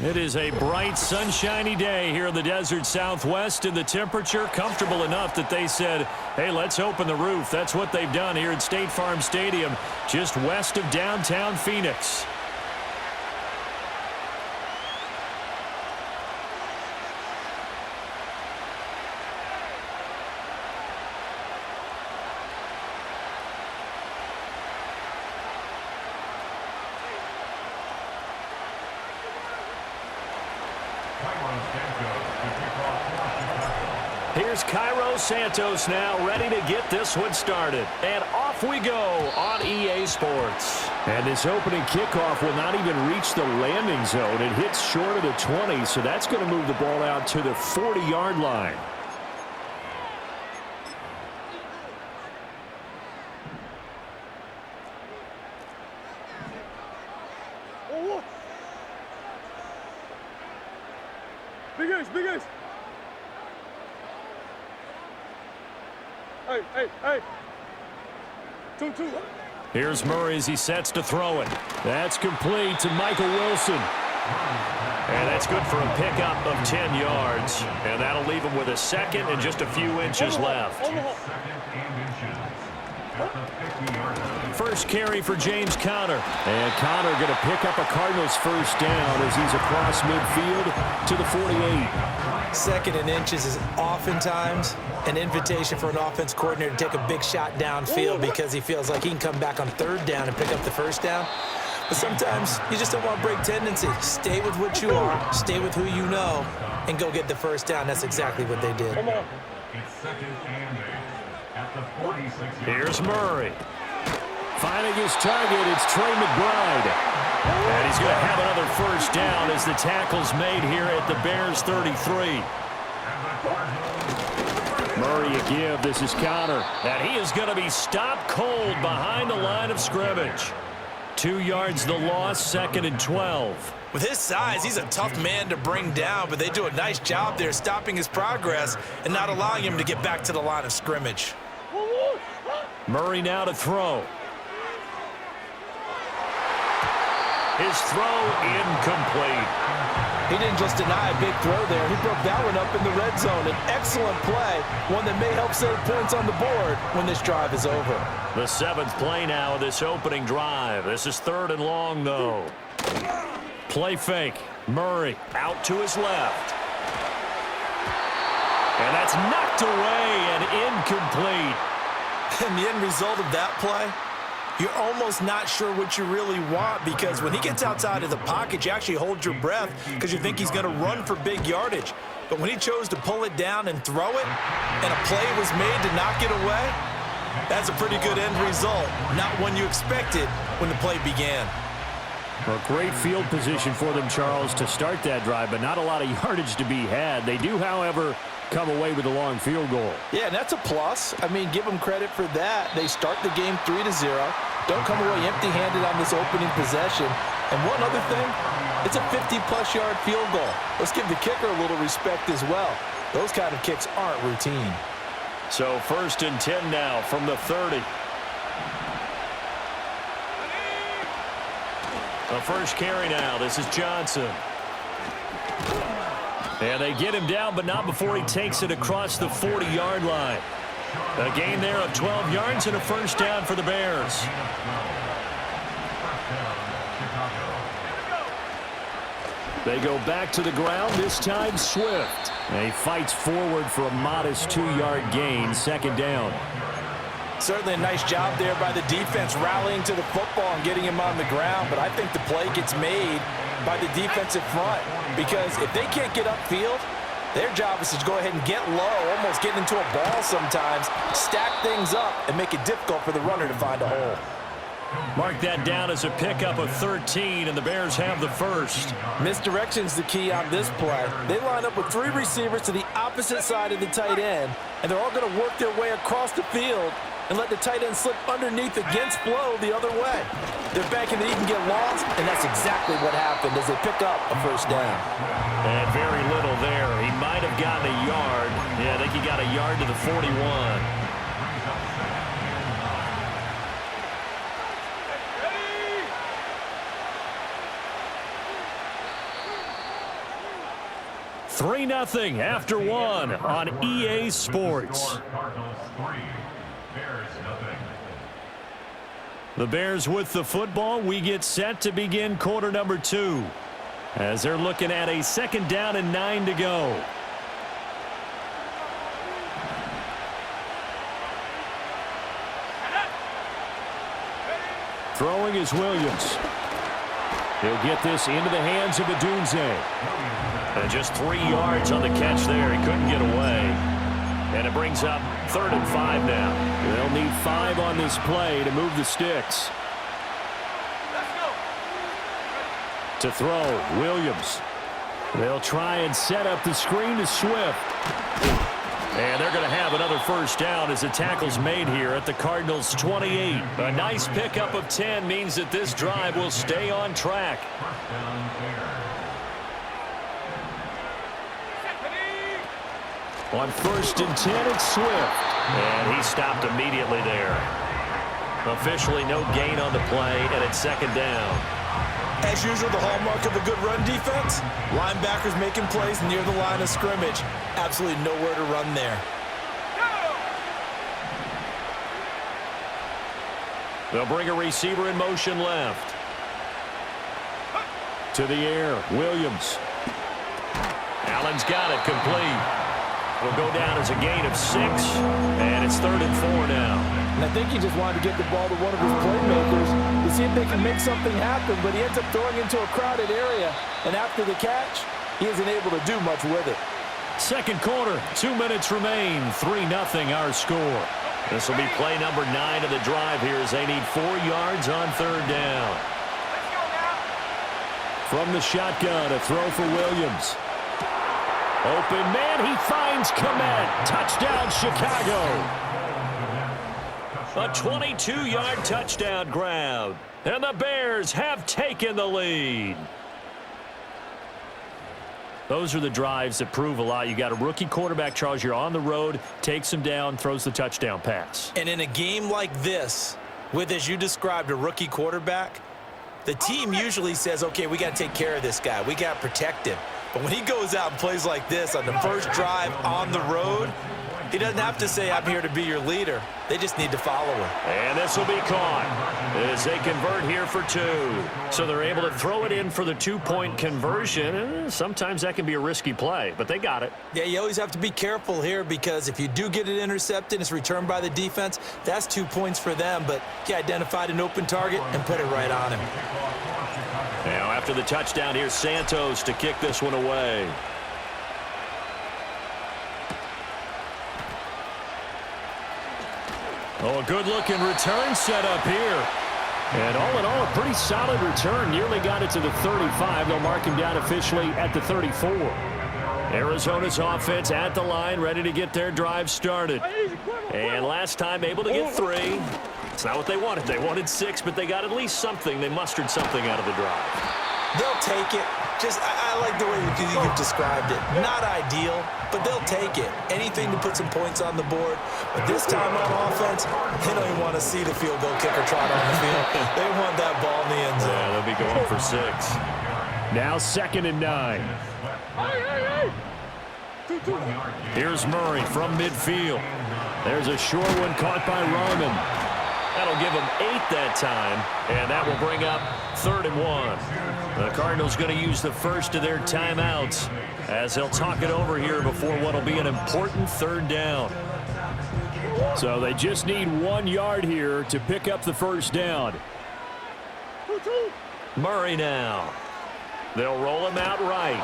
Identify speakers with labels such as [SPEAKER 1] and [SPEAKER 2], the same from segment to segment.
[SPEAKER 1] It is a bright, sunshiny day here in the desert Southwest, and the temperature comfortable enough that they said, hey, let's open the roof. That's what they've done here at State Farm Stadium, just west of downtown Phoenix. Here's Cairo Santos now ready to get this one started. And off we go on EA Sports. And this opening kickoff will not even reach the landing zone. It hits short of the 20, so that's going to move the ball out to the 40-yard line.
[SPEAKER 2] Big ace, big ace. Hey. 2-2.
[SPEAKER 1] Here's Murray as he sets to throw it. That's complete to Michael Wilson. And that's good for a pickup of 10 yards. And that'll leave him with a second and just a few inches left. First carry for James Conner. And Conner going to pick up a Cardinals first down as he's across midfield to the 48.
[SPEAKER 3] Second and inches is oftentimes an invitation for an offense coordinator to take a big shot downfield because he feels like he can come back on third down and pick up the first down. But sometimes you just don't want to break tendency. Stay with what you are, stay with who you know, and go get the first down. That's exactly what they did.
[SPEAKER 1] Here's Murray. Finding his target, it's Trey McBride. And he's going to have another first down as the tackle's made here at the Bears 33. Murray a give. This is Conner. And he is going to be stopped cold behind the line of scrimmage. 2 yards the loss, second and 12.
[SPEAKER 3] With his size, he's a tough man to bring down, but they do a nice job there stopping his progress and not allowing him to get back to the line of scrimmage.
[SPEAKER 1] Murray now to throw. His throw incomplete.
[SPEAKER 3] He didn't just deny a big throw there. He broke that one up in the red zone. An excellent play, one that may help save points on the board when this drive is over.
[SPEAKER 1] The 7th play now of this opening drive. This is 3rd and long, though. Play fake. Murray out to his left. And that's knocked away and incomplete.
[SPEAKER 3] And the end result of that play, you're almost not sure what you really want because when he gets outside of the pocket, you actually hold your breath because you think he's going to run for big yardage. But when he chose to pull it down and throw it, and a play was made to knock it away, that's a pretty good end result. Not one you expected when the play began.
[SPEAKER 1] A great field position for them, Charles, to start that drive, but not a lot of yardage to be had. They do, however, come away with a long field goal.
[SPEAKER 3] Yeah, and that's a plus. I mean, give them credit for that. They start the game 3-0. Don't come away empty-handed on this opening possession. And one other thing, it's a 50-plus yard field goal. Let's give the kicker a little respect as well. Those kind of kicks aren't routine.
[SPEAKER 1] So 1st and 10 now from the 30. The first carry now. This is Johnson. And they get him down, but not before he takes it across the 40-yard line. A gain there of 12 yards and a first down for the Bears. They go back to the ground, this time Swift. And he fights forward for a modest 2-yard gain, second down.
[SPEAKER 3] Certainly a nice job there by the defense rallying to the football and getting him on the ground, but I think the play gets made by the defensive front because if they can't get upfield, their job is to go ahead and get low, almost get into a ball sometimes, stack things up, and make it difficult for the runner to find a hole.
[SPEAKER 1] Mark that down as a pickup of 13, and the Bears have the first.
[SPEAKER 3] Misdirection's the key on this play. They line up with 3 receivers to the opposite side of the tight end, and they're all going to work their way across the field and let the tight end slip underneath against flow the other way. They're banking that he can get lost, and that's exactly what happened as they pick up a first down.
[SPEAKER 1] And very little there. He might have gotten a yard. Yeah, I think he got a yard to the 41. 3-0 after one on EA Sports. The Bears with the football. We get set to begin quarter number 2 as they're looking at a 2nd down and 9 to go. Throwing is Williams. He'll get this into the hands of Adunze. And just 3 yards on the catch there. He couldn't get away. And it brings up 3rd and 5 now. They'll need 5 on this play to move the sticks. To throw, Williams. They'll try and set up the screen to Swift. And they're going to have another 1st down as the tackle's made here at the Cardinals' 28. A nice pickup of 10 means that this drive will stay on track. On 1st and 10, it's Swift. And he stopped immediately there. Officially no gain on the play, and it's 2nd down.
[SPEAKER 3] As usual, the hallmark of a good run defense, linebackers making plays near the line of scrimmage. Absolutely nowhere to run there.
[SPEAKER 1] They'll bring a receiver in motion left. To the air, Williams. Allen's got it complete. Will go down as a gain of 6, and it's 3rd and 4 now.
[SPEAKER 4] And I think he just wanted to get the ball to one of his playmakers to see if they can make something happen, but he ends up throwing into a crowded area, and after the catch, he isn't able to do much with it.
[SPEAKER 1] 2nd quarter, 2 minutes remain, 3-0 our score. This will be play number 9 of the drive here as they need 4 yards on 3rd down. From the shotgun, a throw for Williams. Open man, he finds Komet. Touchdown, Chicago. A 22-yard touchdown grab. And the Bears have taken the lead. Those are the drives that prove a lot. You got a rookie quarterback, Charles. You're on the road, takes him down, throws the touchdown pass.
[SPEAKER 3] And in a game like this, with, as you described, a rookie quarterback, the team usually says, okay, we got to take care of this guy. We got to protect him. But when he goes out and plays like this on the first drive on the road, he doesn't have to say, I'm here to be your leader. They just need to follow him.
[SPEAKER 1] And this will be caught as they convert here for 2. So they're able to throw it in for the 2-point conversion. Sometimes that can be a risky play, but they got it.
[SPEAKER 3] Yeah, you always have to be careful here because if you do get it intercepted, it's returned by the defense, that's 2 points for them. But he identified an open target and put it right on him.
[SPEAKER 1] Now after the touchdown, here's Santos to kick this one away. Oh, a good-looking return set up here. And all in all, a pretty solid return. Nearly got it to the 35. They'll mark him down officially at the 34. Arizona's offense at the line, ready to get their drive started. And last time able to get 3. It's not what they wanted. They wanted 6, but they got at least something. They mustered something out of the drive.
[SPEAKER 3] They'll take it. Just, I like the way you've described it. Not ideal, but they'll take it. Anything to put some points on the board. But this time on offense, they don't even want to see the field goal kicker trot on the field. They want that ball in the end zone.
[SPEAKER 1] Yeah, they'll be going for 6. Now 2nd and 9. Here's Murray from midfield. There's a short one caught by Ryman. That'll give them 8 that time, and that will bring up 3rd and 1. The Cardinals going to use the first of their timeouts as they'll talk it over here before what will be an important 3rd down. So they just need 1 yard here to pick up the 1st down. Murray now. They'll roll him out right.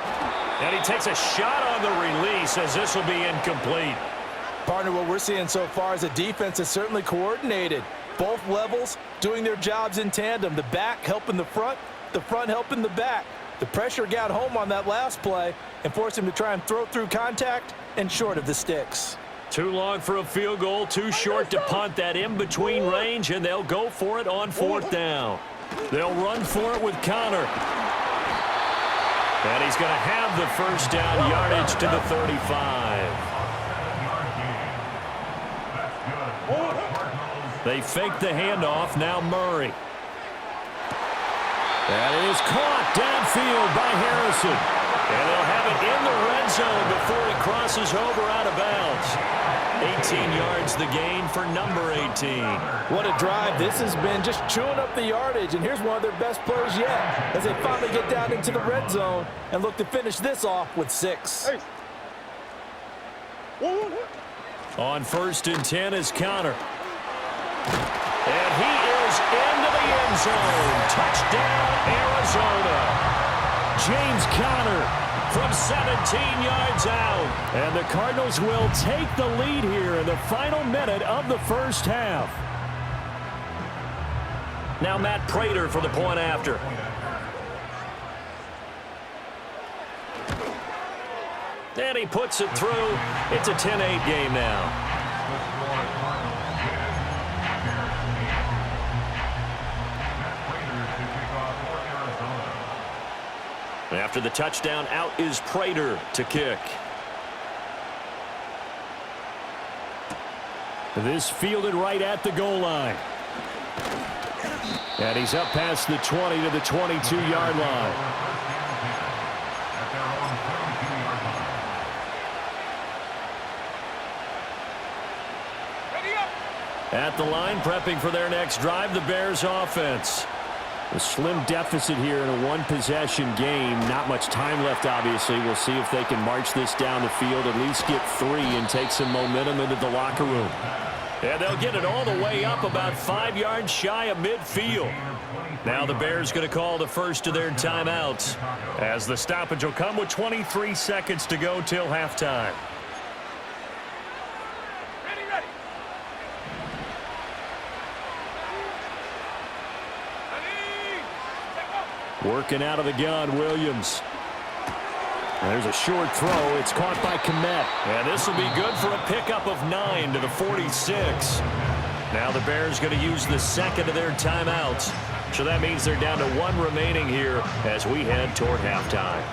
[SPEAKER 1] And he takes a shot on the release as this will be incomplete.
[SPEAKER 4] Partner, what we're seeing so far is a defense that's certainly coordinated. Both levels doing their jobs in tandem. The back helping the front helping the back. The pressure got home on that last play and forced him to try and throw through contact and short of the sticks.
[SPEAKER 1] Too long for a field goal, too short to punt. That in-between range, and they'll go for it on 4th down. They'll run for it with Connor. And he's going to have the 1st down, yardage to the 35. They fake the handoff. Now Murray. That is caught downfield by Harrison. And they'll have it in the red zone before he crosses over out of bounds. 18 yards the gain for number 18.
[SPEAKER 4] What a drive this has been, just chewing up the yardage. And here's one of their best plays yet as they finally get down into the red zone and look to finish this off with 6.
[SPEAKER 2] Hey. Whoa.
[SPEAKER 1] On 1st and 10 is Connor. And he is into the end zone. Touchdown, Arizona. James Conner from 17 yards out. And the Cardinals will take the lead here in the final minute of the first half. Now Matt Prater for the point after. And he puts it through. It's a 10-8 game now. After the touchdown, out is Prater to kick. This fielded right at the goal line. And he's up past the 20 to the 22-yard line. At the line, prepping for their next drive, the Bears offense. A slim deficit here in a one-possession game. Not much time left, obviously. We'll see if they can march this down the field, at least get 3 and take some momentum into the locker room. And they'll get it all the way up about 5 yards shy of midfield. Now the Bears going to call the first of their timeouts, as the stoppage will come with 23 seconds to go till halftime. Working out of the gun, Williams. There's a short throw. It's caught by Kmet. And this will be good for a pickup of 9 to the 46. Now the Bears going to use the second of their timeouts. So that means they're down to 1 remaining here as we head toward halftime.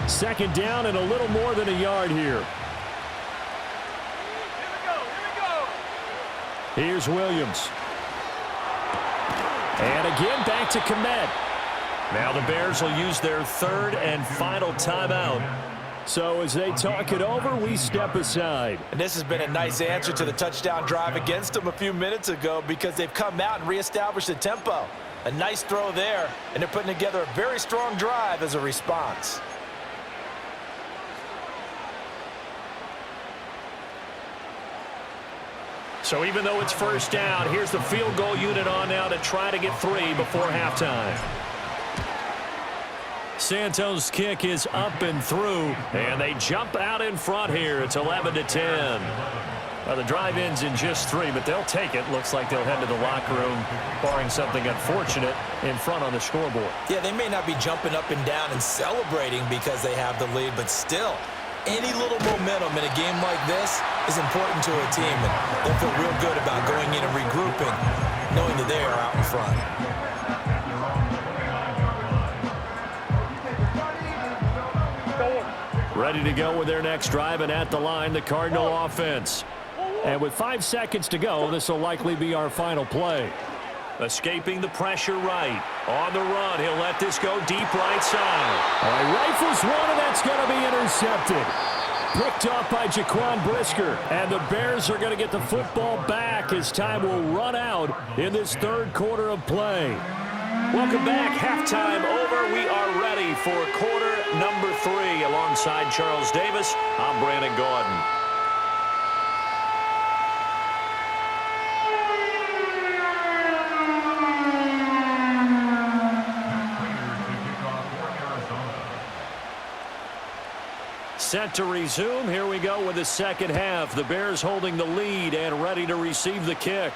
[SPEAKER 1] Second down and a little more than a yard here. Here's Williams. And again back to Kmet. Now the Bears will use their 3rd and final timeout. So as they talk it over, we step aside.
[SPEAKER 4] And this has been a nice answer to the touchdown drive against them a few minutes ago, because they've come out and reestablished the tempo. A nice throw there, and they're putting together a very strong drive as a response.
[SPEAKER 1] So even though it's first down, here's the field goal unit on now to try to get 3 before halftime. Santos' kick is up and through, and they jump out in front here. It's 11-10. Well, the drive ends in just 3, but they'll take it. Looks like they'll head to the locker room, barring something unfortunate, in front on the scoreboard.
[SPEAKER 4] Yeah, they may not be jumping up and down and celebrating because they have the lead, but still, any little momentum in a game like this is important to a team, and they'll feel real good about going in and regrouping, knowing that they are out in front.
[SPEAKER 1] Ready to go with their next drive, and at the line, the Cardinal offense. And with 5 seconds to go, this will likely be our final play. Escaping the pressure right. On the run, he'll let this go deep right side. All right, rifles one, and that's going to be intercepted. Picked off by Jaquan Brisker. And the Bears are going to get the football back as time will run out in this 3rd quarter of play. Welcome back. Halftime over. We are ready for quarter number 3. Alongside Charles Davis, I'm Brandon Gordon. Set to resume. Here we go with the second half. The Bears holding the lead and ready to receive the kick.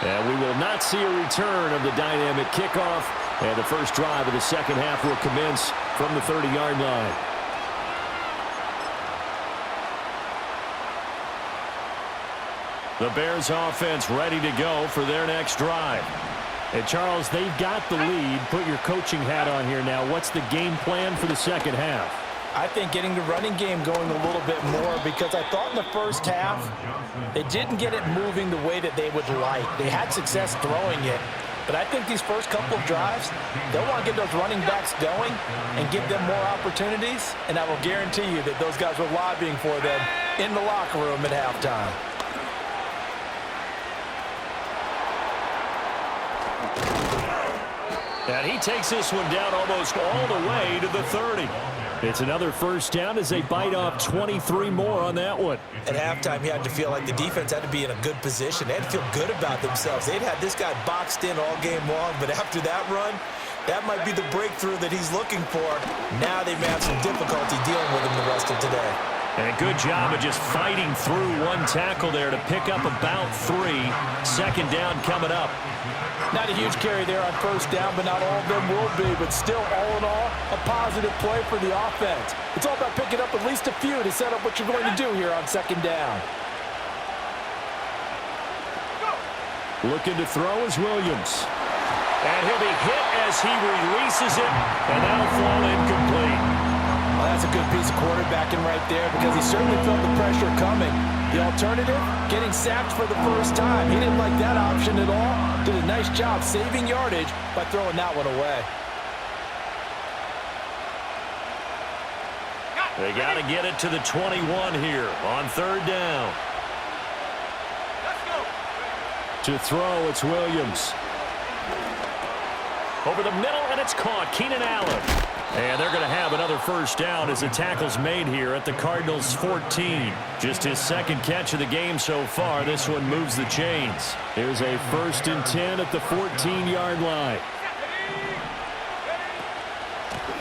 [SPEAKER 1] And we will not see a return of the dynamic kickoff. And the first drive of the second half will commence from the 30-yard line. The Bears offense ready to go for their next drive. And Charles, they've got the lead. Put your coaching hat on here now. What's the game plan for the second half?
[SPEAKER 4] I think getting the running game going a little bit more, because I thought in the first half they didn't get it moving the way that they would like. They had success throwing it, but I think these first couple of drives, they'll want to get those running backs going and give them more opportunities, and I will guarantee you that those guys were lobbying for them in the locker room at halftime.
[SPEAKER 1] And he takes this one down almost all the way to the 30. It's another first down as they bite off 23 more on that one.
[SPEAKER 3] At halftime, you had to feel like the defense had to be in a good position. They had to feel good about themselves. They'd had this guy boxed in all game long, but after that run, that might be the breakthrough that he's looking for. Now they may have some difficulty dealing with him the rest of today.
[SPEAKER 1] And a good job of just fighting through one tackle there to pick up about 3. Second down coming up.
[SPEAKER 4] Not a huge carry there on first down, but not all of them will be. But still, all in all, a positive play for the offense. It's all about picking up at least a few to set up what you're going to do here on second down.
[SPEAKER 1] Looking to throw is Williams. And he'll be hit as he releases it, and that'll fall incomplete.
[SPEAKER 4] Well, that's a good piece of quarterbacking right there, because he certainly felt the pressure coming. The alternative, getting sacked for the first time. He didn't like that option at all. Did a nice job saving yardage by throwing that one away.
[SPEAKER 1] They got to get it to the 21 here on third down. To throw, it's Williams. Over the middle, and it's caught. Keenan Allen. And they're going to have another first down as the tackle's made here at the Cardinals' 14. Just his second catch of the game so far. This one moves the chains. Here's a 1st and 10 at the 14-yard line.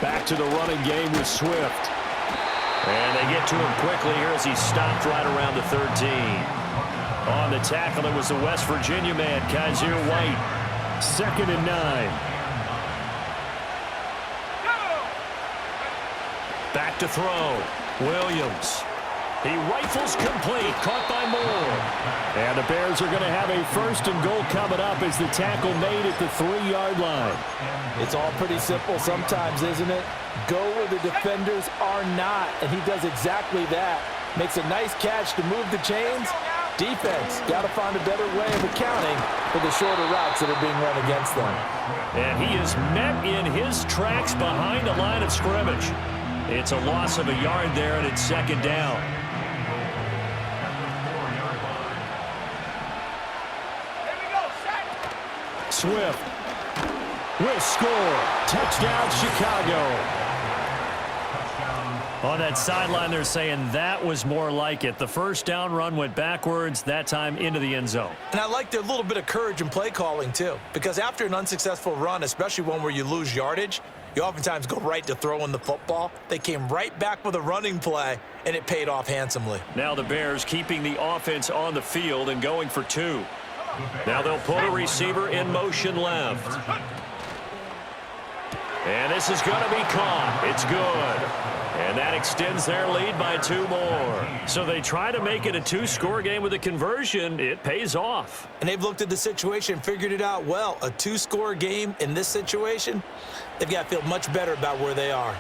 [SPEAKER 1] Back to the running game with Swift. And they get to him quickly here as he stopped right around the 13. On the tackle, it was the West Virginia man, Kaiser White. 2nd and 9. Back to throw. Williams. He rifles complete. Caught by Moore. And the Bears are going to have a 1st and goal coming up as the tackle made at the 3-yard line.
[SPEAKER 4] It's all pretty simple sometimes, isn't it? Go where the defenders are not, and he does exactly that. Makes a nice catch to move the chains. Defense got to find a better way of accounting for the shorter routes that are being run against them.
[SPEAKER 1] And he is met in his tracks behind the line of scrimmage. It's a loss of a yard there, and it's second down. Swift will score. Touchdown, Chicago. On that sideline, they're saying that was more like it. The first down run went backwards, that time into the end zone.
[SPEAKER 3] And I like their little bit of courage in play calling, too. Because after an unsuccessful run, especially one where you lose yardage, you oftentimes go right to throwing the football. They came right back with a running play, and it paid off handsomely.
[SPEAKER 1] Now the Bears keeping the offense on the field and going for 2. Now they'll put a receiver in motion left. And this is going to be caught. It's good. And that extends their lead by 2 more. So they try to make it a 2-score game with a conversion. It pays off.
[SPEAKER 3] And they've looked at the situation, figured it out well. A 2-score game in this situation, they've got to feel much better about where they are.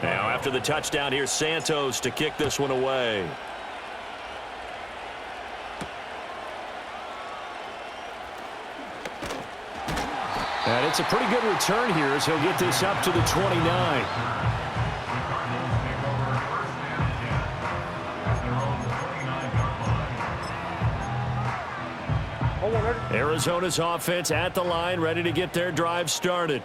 [SPEAKER 1] Now after the touchdown, here's Santos to kick this one away. And it's a pretty good return here as he'll get this up to the 29. Arizona's offense at the line, ready to get their drive started.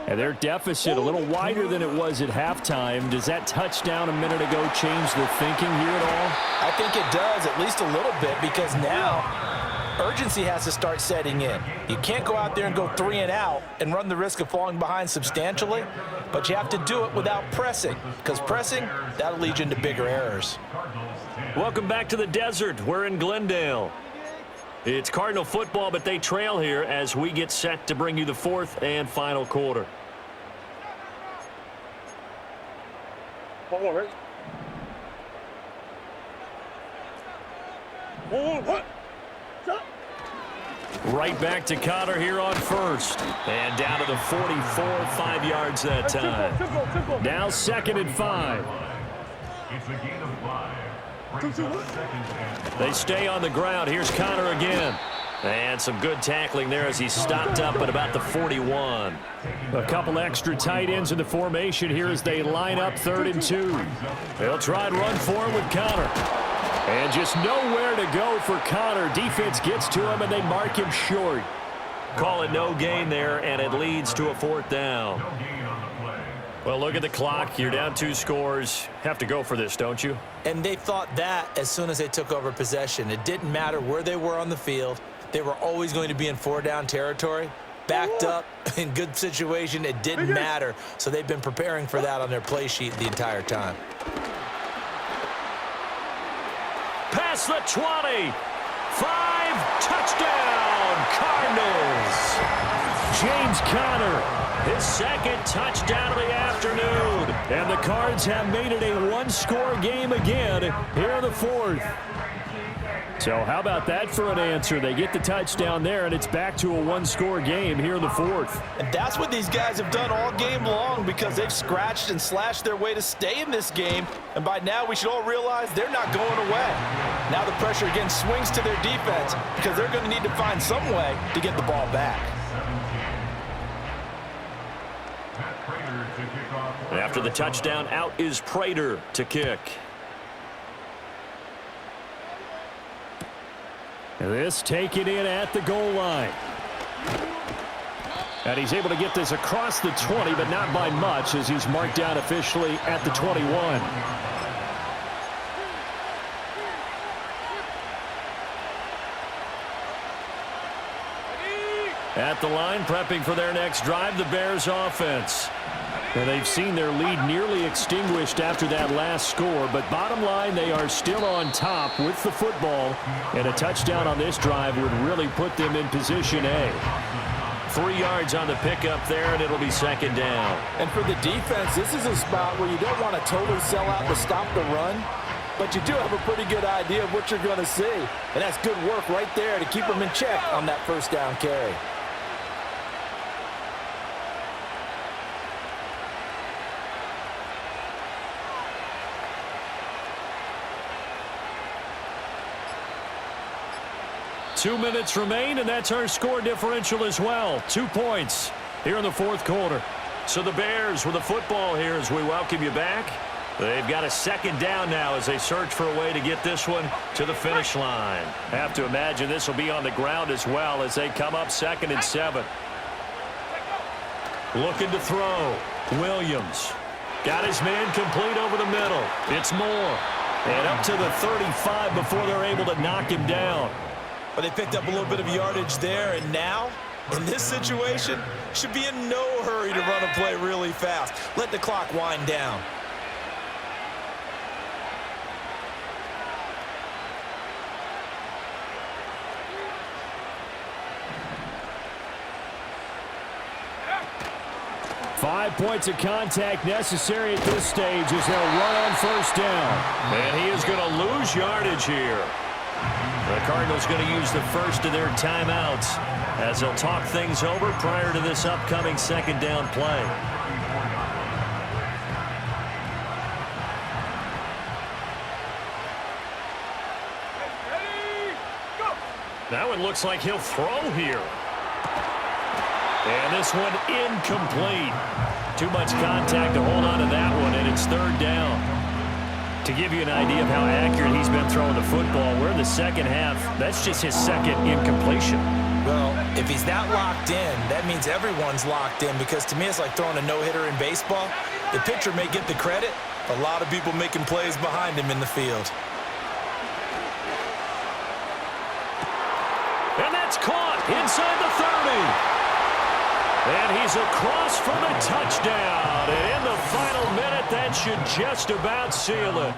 [SPEAKER 1] And their deficit a little wider than it was at halftime. Does that touchdown a minute ago change the thinking here at all?
[SPEAKER 4] I think it does, at least a little bit, because now urgency has to start setting in. You can't go out there and go 3 and out and run the risk of falling behind substantially, but you have to do it without pressing, because pressing, that'll lead you into bigger errors.
[SPEAKER 1] Welcome back to the desert. We're in Glendale. It's Cardinal football, but they trail here as we get set to bring you the 4th and final quarter.
[SPEAKER 2] One more, right? One. Shut.
[SPEAKER 1] Right back to Connor here on first. And down to the 44, 5 yards that time. Now 2nd and 5.
[SPEAKER 2] It's a gain of 5.
[SPEAKER 1] They stay on the ground. Here's Connor again. And some good tackling there as he stopped up at about the 41. A couple extra tight ends in the formation here as they line up 3rd and 2. They'll try and run for him with Connor. And just nowhere to go for Connor. Defense gets to him, and they mark him short. Call it no gain there, and it leads to a 4th down. Well, look at the clock. You're down 2 scores. Have to go for this, don't you?
[SPEAKER 4] And they thought that as soon as they took over possession. It didn't matter where they were on the field. They were always going to be in 4-down territory. Backed up, in good situation, it didn't matter. So they've been preparing for that on their play sheet the entire time.
[SPEAKER 1] Past the 20. 5, touchdown, Cardinals. James Conner, his 2nd touchdown of the afternoon. And the Cards have made it a 1-score game again here in the 4th. So how about that for an answer? They get the touchdown there, and it's back to a 1-score game here in the 4th.
[SPEAKER 4] And that's what these guys have done all game long because they've scratched and slashed their way to stay in this game. And by now, we should all realize they're not going away. Now the pressure again swings to their defense because they're going to need to find some way to get the ball back.
[SPEAKER 1] After the touchdown, out is Prater to kick. This taken in at the goal line. And he's able to get this across the 20, but not by much as he's marked down officially at the 21. At the line, prepping for their next drive, the Bears offense. And they've seen their lead nearly extinguished after that last score, but bottom line, they are still on top with the football, and a touchdown on this drive would really put them in position A. 3 yards on the pickup there, and it'll be 2nd down.
[SPEAKER 4] And for the defense, this is a spot where you don't want to totally sell out to stop the run, but you do have a pretty good idea of what you're going to see. And that's good work right there to keep them in check on that 1st down carry.
[SPEAKER 1] Two minutes remain, and that's our score differential as well. 2 points here in the 4th quarter. So the Bears with the football here as we welcome you back. They've got a 2nd down now as they search for a way to get this one to the finish line. Have to imagine this will be on the ground as well as they come up 2nd and 7. Looking to throw. Williams got his man complete over the middle. It's Moore. And up to the 35 before they're able to knock him down.
[SPEAKER 3] But they picked up a little bit of yardage there, and now, in this situation, should be in no hurry to run a play really fast. Let the clock wind down.
[SPEAKER 1] Five points of contact necessary at this stage as they'll run on 1st down. And he is going to lose yardage here. The Cardinals going to use the first of their timeouts as they'll talk things over prior to this upcoming 2nd down play. That one looks like he'll throw here. And this one incomplete. Too much contact to hold on to that one, and it's 3rd down. To give you an idea of how accurate he's been throwing the football, we're in the 2nd half. That's just his 2nd incompletion.
[SPEAKER 4] Well, if he's that locked in, that means everyone's locked in because to me it's like throwing a no-hitter in baseball. The pitcher may get the credit. A lot of people making plays behind him in the field.
[SPEAKER 1] And that's caught inside the 30. And he's across for the touchdown. And in the final minute, that should just about seal it.